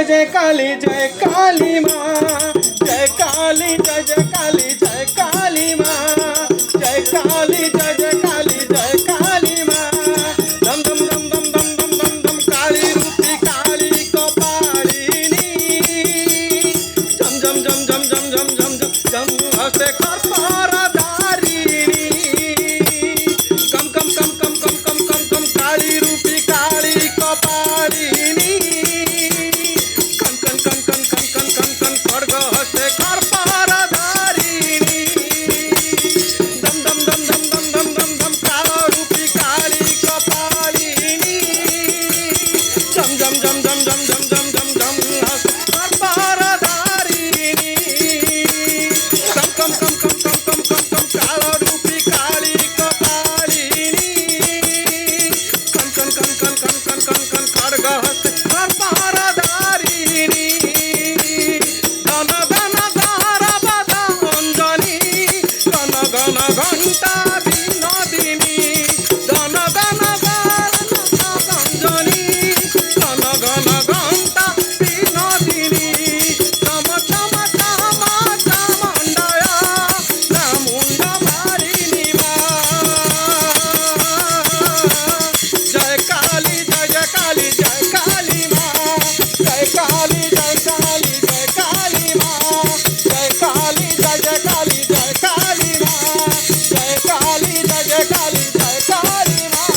जय काली माँ, जय काली जय काली जय काली माँ, जय काली जय काली जय काली माँ। दम दम दम दम दम दम दम दम काली रूपी काली कपालिनी। जम जम जम जम जम जम जम जम जम हसे खरपारधारिणी। कम कम कम कम कम कम कम कम काली रूपी काली कपालिनी। कन कन कन कन कन कन कन कन खड्ग हस्ते खरपारधारिणी। दम दम दम दम दम दम दम दम काल रूपी काली कपालिनी। जम जम जम जम जम जम जम जम जम हस्ते खरपारधारिणी। कम कम कम कम कम कम कम कम काल रूपी काली कपालिनी। कन कन कन कन कन कन कन कन खड्ग हस्ते खरपारधारिणी। धन धन धारपद अंजनी गण गण घंटा विनोदिनी। धन धन धारपद अंजनी गण गण घंटा विनोदिनी। चम चम चम चामुंडया चामुंड मारिणी माँ। जय काली जय काली माँ, जय काली जय काली जय काली माँ, जय काली जय काली जय काली माँ, जय काली जय काली जय काली माँ।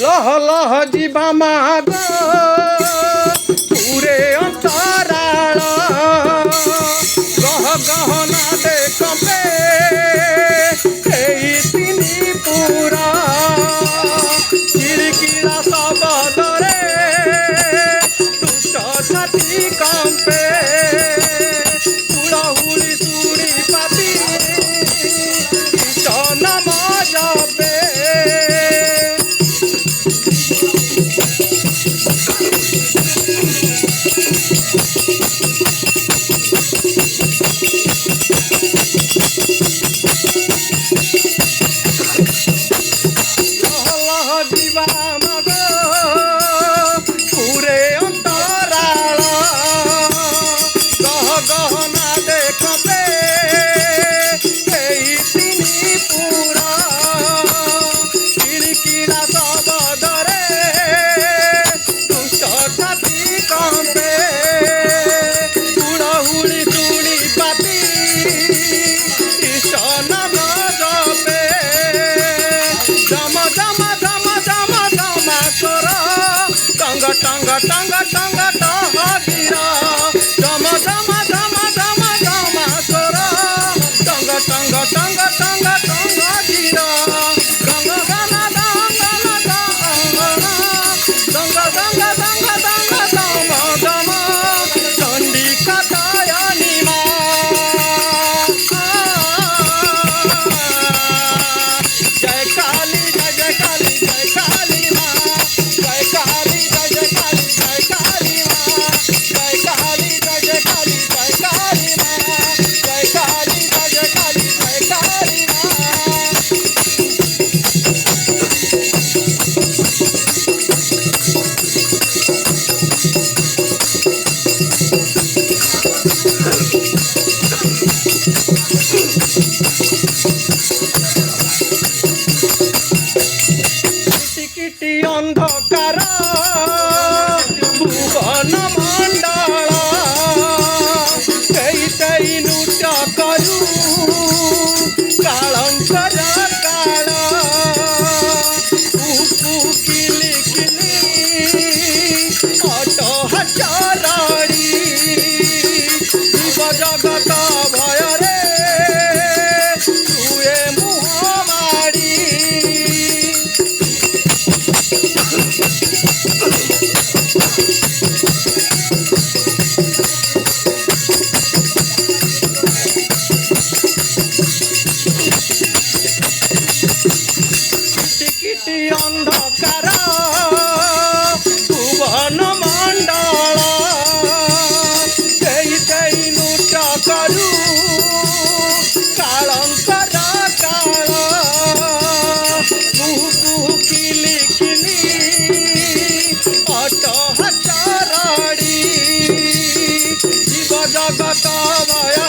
लह लह जीवा माग पूरे अंतराळ। गह गहना देखबे एई तिनी पूरा। किरकिरा शब्दरे दुष्ट छाती कंपे। हुळहुळी सुणी पाती कृष्ण नाम जपे। जीवा मग पूरे अंतराळ। गह गहना देखबे एई तिनी पूरा। किरकिरा शब्दरे दुष्ट छाती कंपे। हुळहुळी सुणी पाती कृष्ण नाम जपे। जम जम जम जम जम स्वर टंग टंग टंग टंग टहगिरा। जम जम जम जम जम स्वर टंग टंग टंग टंग टहगिरा। गंग गन दंग दंग दंग दंग दंग दम दम चंडिका दयानी माँ। जय काली जय काली जय काली माँ, जय काली जय काली जय काली माँ, जगत माया